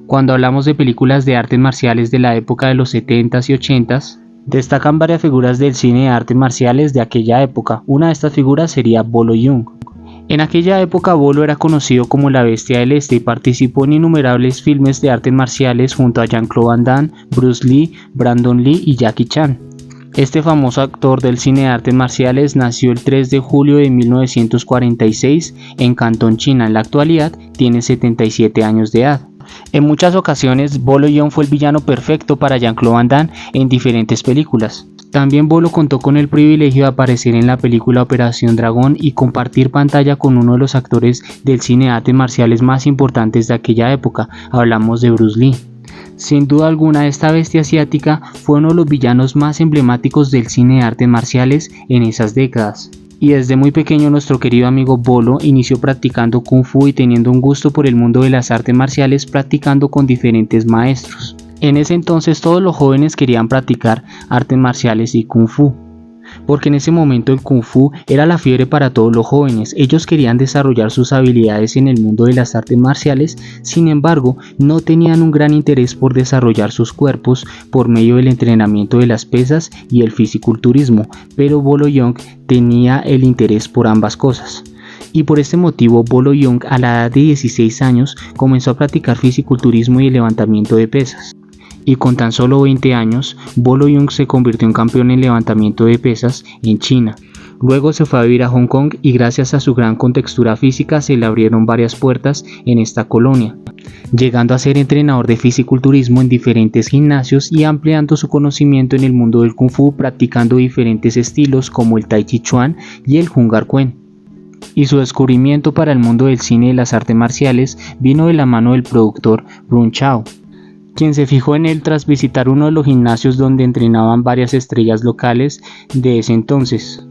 Cuando hablamos de películas de artes marciales de la época de los 70s y 80s, destacan varias figuras del cine de artes marciales de aquella época. Una de estas figuras sería Bolo Yeung. En aquella época Bolo era conocido como la Bestia del Este y participó en innumerables filmes de artes marciales junto a Jean-Claude Van Damme, Bruce Lee, Brandon Lee y Jackie Chan. Este famoso actor del cine de artes marciales nació el 3 de julio de 1946 en Cantón, China. En la actualidad tiene 77 años de edad. En muchas ocasiones Bolo Yeung fue el villano perfecto para Jean-Claude Van Damme en diferentes películas. También Bolo contó con el privilegio de aparecer en la película Operación Dragón y compartir pantalla con uno de los actores del cine de artes marciales más importantes de aquella época. Hablamos de Bruce Lee. Sin duda alguna, esta bestia asiática fue uno de los villanos más emblemáticos del cine de artes marciales en esas décadas. Y desde muy pequeño nuestro querido amigo Bolo inició practicando Kung Fu y teniendo un gusto por el mundo de las artes marciales, practicando con diferentes maestros. En ese entonces todos los jóvenes querían practicar artes marciales y Kung Fu, porque en ese momento el Kung Fu era la fiebre para todos los jóvenes. Ellos querían desarrollar sus habilidades en el mundo de las artes marciales, sin embargo no tenían un gran interés por desarrollar sus cuerpos por medio del entrenamiento de las pesas y el fisiculturismo, pero Bolo Yeung tenía el interés por ambas cosas. Y por este motivo Bolo Yeung a la edad de 16 años comenzó a practicar fisiculturismo y el levantamiento de pesas. Y con tan solo 20 años, Bolo Yeung se convirtió en campeón en levantamiento de pesas en China. Luego se fue a vivir a Hong Kong y gracias a su gran contextura física se le abrieron varias puertas en esta colonia, llegando a ser entrenador de fisiculturismo en diferentes gimnasios y ampliando su conocimiento en el mundo del Kung Fu, practicando diferentes estilos como el Tai Chi Chuan y el Hung Gar Kuen. Y su descubrimiento para el mundo del cine y las artes marciales vino de la mano del productor Brun Chao, quien se fijó en él tras visitar uno de los gimnasios donde entrenaban varias estrellas locales de ese entonces.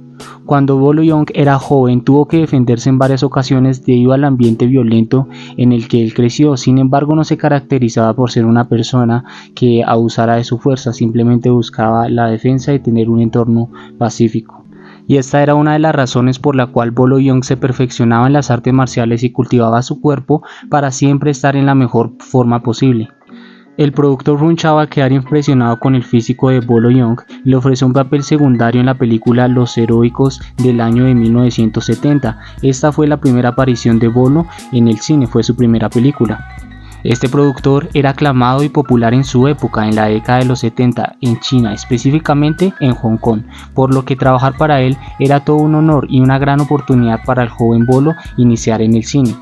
Cuando Bolo Yeung era joven tuvo que defenderse en varias ocasiones debido al ambiente violento en el que él creció. Sin embargo, no se caracterizaba por ser una persona que abusara de su fuerza, simplemente buscaba la defensa y tener un entorno pacífico. Y esta era una de las razones por la cual Bolo Yeung se perfeccionaba en las artes marciales y cultivaba su cuerpo para siempre estar en la mejor forma posible. El productor Brun Chao, al quedar impresionado con el físico de Bolo Yeung, le ofreció un papel secundario en la película Los Heroicos del año de 1970. Esta fue la primera aparición de Bolo en el cine, fue su primera película. Este productor era aclamado y popular en su época, en la década de los 70, en China, específicamente en Hong Kong, por lo que trabajar para él era todo un honor y una gran oportunidad para el joven Bolo iniciar en el cine.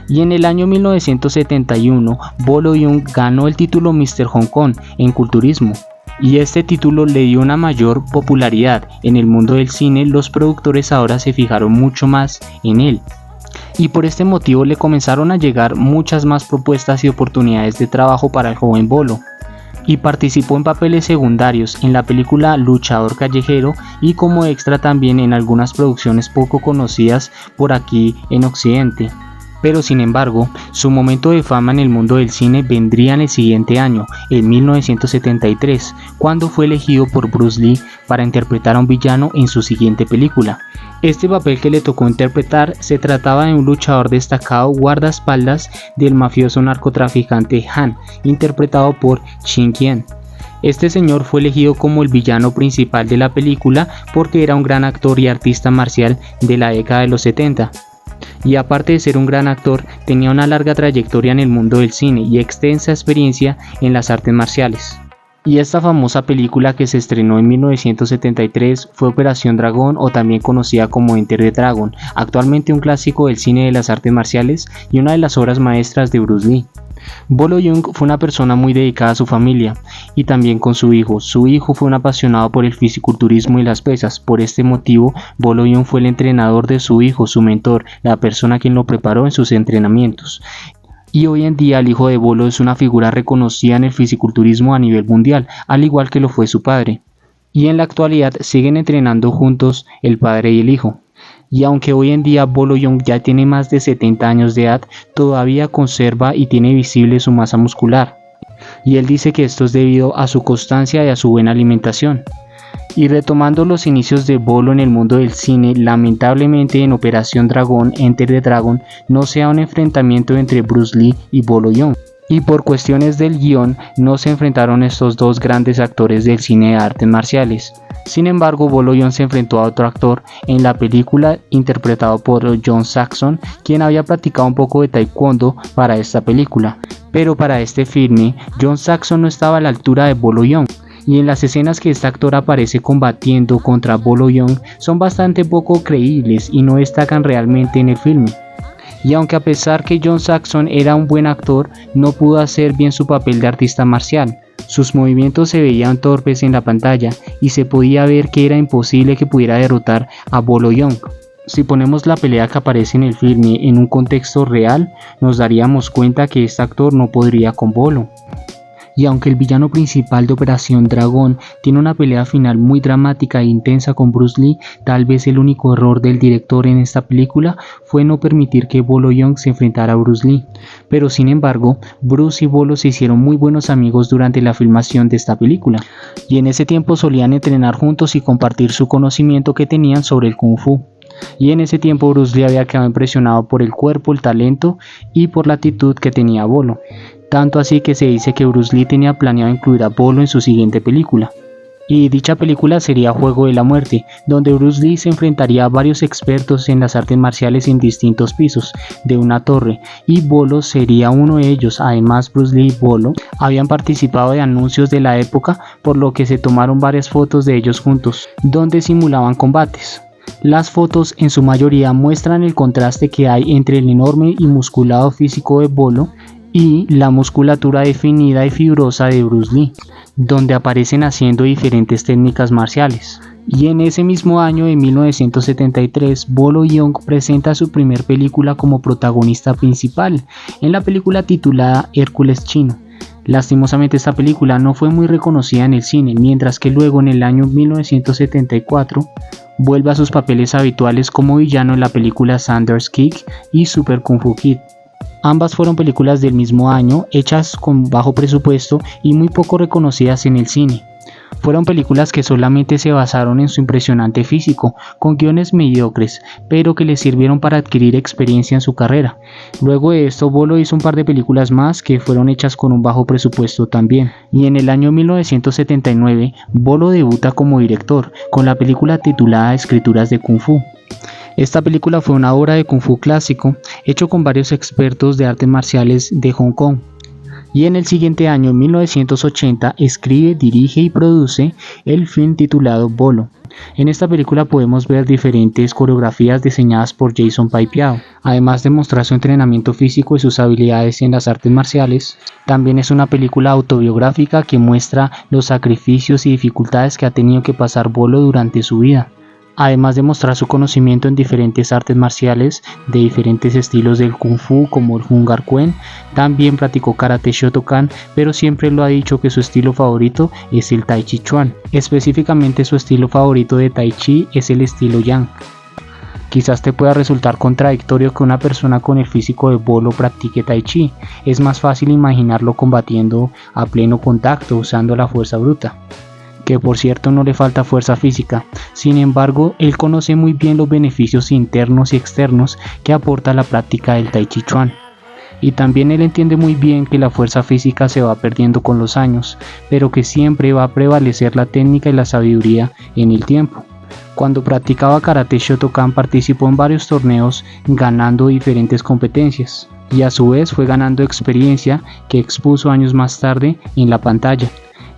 Y en el año 1971, Bolo Yeung ganó el título Mr. Hong Kong en culturismo. Y este título le dio una mayor popularidad en el mundo del cine. Los productores ahora se fijaron mucho más en él. Y por este motivo le comenzaron a llegar muchas más propuestas y oportunidades de trabajo para el joven Bolo. Y participó en papeles secundarios en la película Luchador Callejero y como extra también en algunas producciones poco conocidas por aquí en Occidente. Pero sin embargo, su momento de fama en el mundo del cine vendría en el siguiente año, en 1973, cuando fue elegido por Bruce Lee para interpretar a un villano en su siguiente película. Este papel que le tocó interpretar se trataba de un luchador destacado guardaespaldas del mafioso narcotraficante Han, interpretado por Shin Qian. Este señor fue elegido como el villano principal de la película porque era un gran actor y artista marcial de la década de los 70. Y aparte de ser un gran actor, tenía una larga trayectoria en el mundo del cine y extensa experiencia en las artes marciales. Y esta famosa película que se estrenó en 1973 fue Operación Dragón, o también conocida como Enter the Dragon, actualmente un clásico del cine de las artes marciales y una de las obras maestras de Bruce Lee. Bolo Yeung fue una persona muy dedicada a su familia y también con su hijo. Su hijo fue un apasionado por el fisiculturismo y las pesas. Por este motivo, Bolo Yeung fue el entrenador de su hijo, su mentor, la persona quien lo preparó en sus entrenamientos. Y hoy en día el hijo de Bolo es una figura reconocida en el fisiculturismo a nivel mundial, al igual que lo fue su padre. Y en la actualidad siguen entrenando juntos el padre y el hijo. Y aunque hoy en día Bolo Yeung ya tiene más de 70 años de edad, todavía conserva y tiene visible su masa muscular. Y él dice que esto es debido a su constancia y a su buena alimentación. Y retomando los inicios de Bolo en el mundo del cine, lamentablemente en Operación Dragón, Enter the Dragon, no se da un enfrentamiento entre Bruce Lee y Bolo Yeung. y por cuestiones del guión no se enfrentaron estos dos grandes actores del cine de artes marciales. Sin embargo, Bolo Yeung se enfrentó a otro actor en la película interpretado por John Saxon, quien había practicado un poco de taekwondo para esta película. Pero para este filme, John Saxon no estaba a la altura de Bolo Yeung, y en las escenas que este actor aparece combatiendo contra Bolo Yeung son bastante poco creíbles y no destacan realmente en el filme. Y aunque a pesar que John Saxon era un buen actor, no pudo hacer bien su papel de artista marcial. Sus movimientos se veían torpes en la pantalla y se podía ver que era imposible que pudiera derrotar a Bolo Yeung. Si ponemos la pelea que aparece en el filme en un contexto real, nos daríamos cuenta que este actor no podría con Bolo. Y aunque el villano principal de Operación Dragón tiene una pelea final muy dramática e intensa con Bruce Lee, tal vez el único error del director en esta película fue no permitir que Bolo Yeung se enfrentara a Bruce Lee. Pero sin embargo, Bruce y Bolo se hicieron muy buenos amigos durante la filmación de esta película, y en ese tiempo solían entrenar juntos y compartir su conocimiento que tenían sobre el Kung Fu. Y en ese tiempo Bruce Lee había quedado impresionado por el cuerpo, el talento y por la actitud que tenía Bolo. Tanto así que se dice que Bruce Lee tenía planeado incluir a Bolo en su siguiente película. Y dicha película sería Juego de la Muerte, donde Bruce Lee se enfrentaría a varios expertos en las artes marciales en distintos pisos de una torre, y Bolo sería uno de ellos. Además, Bruce Lee y Bolo habían participado de anuncios de la época, por lo que se tomaron varias fotos de ellos juntos, donde simulaban combates. Las fotos en su mayoría muestran el contraste que hay entre el enorme y musculado físico de Bolo y la musculatura definida y fibrosa de Bruce Lee, donde aparecen haciendo diferentes técnicas marciales. Y en ese mismo año de 1973, Bolo Yeung presenta su primer película como protagonista principal, en la película titulada Hércules Chino. Lastimosamente esta película no fue muy reconocida en el cine, mientras que luego en el año 1974 vuelve a sus papeles habituales como villano en la película Sanders Kick y Super Kung Fu Kid. Ambas fueron películas del mismo año, hechas con bajo presupuesto y muy poco reconocidas en el cine. Fueron películas que solamente se basaron en su impresionante físico, con guiones mediocres, pero que le sirvieron para adquirir experiencia en su carrera. Luego de esto, Bolo hizo un par de películas más que fueron hechas con un bajo presupuesto también. Y en el año 1979, Bolo debuta como director, con la película titulada Escrituras de Kung Fu. Esta película fue una obra de Kung Fu clásico, hecho con varios expertos de artes marciales de Hong Kong. Y en el siguiente año, 1980, escribe, dirige y produce el film titulado Bolo. En esta película podemos ver diferentes coreografías diseñadas por Jason Papiao. Además de mostrar su entrenamiento físico y sus habilidades en las artes marciales, también es una película autobiográfica que muestra los sacrificios y dificultades que ha tenido que pasar Bolo durante su vida. Además de mostrar su conocimiento en diferentes artes marciales de diferentes estilos del Kung Fu como el Hung Gar Kuen, también practicó Karate Shotokan, pero siempre lo ha dicho que su estilo favorito es el Tai Chi Chuan. Específicamente su estilo favorito de Tai Chi es el estilo Yang. Quizás te pueda resultar contradictorio que una persona con el físico de Bolo practique Tai Chi. Es más fácil imaginarlo combatiendo a pleno contacto usando la fuerza bruta, que por cierto no le falta fuerza física. Sin embargo, él conoce muy bien los beneficios internos y externos que aporta la práctica del Tai Chi Chuan. Y también él entiende muy bien que la fuerza física se va perdiendo con los años, pero que siempre va a prevalecer la técnica y la sabiduría en el tiempo. Cuando practicaba Karate Shotokan participó en varios torneos ganando diferentes competencias, y a su vez fue ganando experiencia que expuso años más tarde en la pantalla.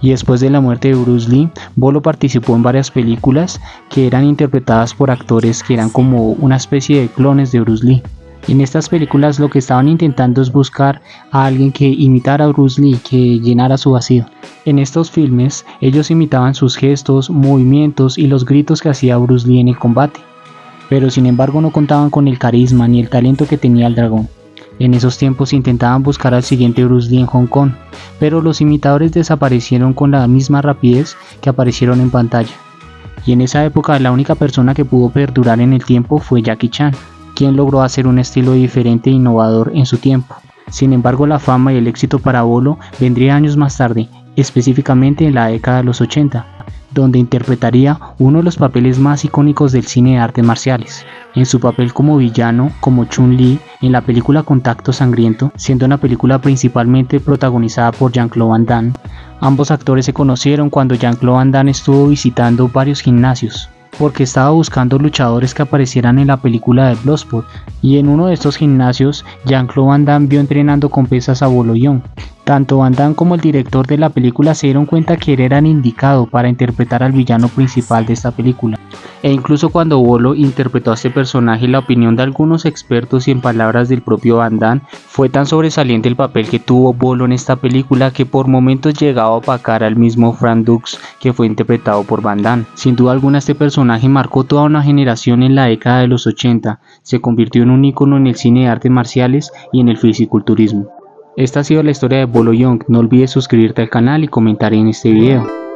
Y después de la muerte de Bruce Lee, Bolo participó en varias películas que eran interpretadas por actores que eran como una especie de clones de Bruce Lee. En estas películas lo que estaban intentando es buscar a alguien que imitara a Bruce Lee, que llenara su vacío. En estos filmes, ellos imitaban sus gestos, movimientos y los gritos que hacía Bruce Lee en el combate, pero sin embargo no contaban con el carisma ni el talento que tenía el dragón. En esos tiempos intentaban buscar al siguiente Bruce Lee en Hong Kong, pero los imitadores desaparecieron con la misma rapidez que aparecieron en pantalla. Y en esa época la única persona que pudo perdurar en el tiempo fue Jackie Chan, quien logró hacer un estilo diferente e innovador en su tiempo. Sin embargo, la fama y el éxito para Bolo vendría años más tarde, específicamente en la década de los 80, donde interpretaría uno de los papeles más icónicos del cine de artes marciales. En su papel como villano, como Chun-Li, en la película Contacto Sangriento, siendo una película principalmente protagonizada por Jean-Claude Van Damme. Ambos actores se conocieron cuando Jean-Claude Van Damme estuvo visitando varios gimnasios, porque estaba buscando luchadores que aparecieran en la película de Bloodsport, y en uno de estos gimnasios Jean-Claude Van Damme vio entrenando con pesas a Bolo Yeung. Tanto Van Damme como el director de la película se dieron cuenta que él era el indicado para interpretar al villano principal de esta película. E incluso cuando Bolo interpretó a este personaje, la opinión de algunos expertos y en palabras del propio Van Damme, fue tan sobresaliente el papel que tuvo Bolo en esta película que por momentos llegaba a opacar al mismo Frank Dux, que fue interpretado por Van Damme. Sin duda alguna, este personaje marcó toda una generación en la década de los 80, se convirtió en un ícono en el cine de artes marciales y en el fisiculturismo. Esta ha sido la historia de Bolo Yeung. No olvides suscribirte al canal y comentar en este video.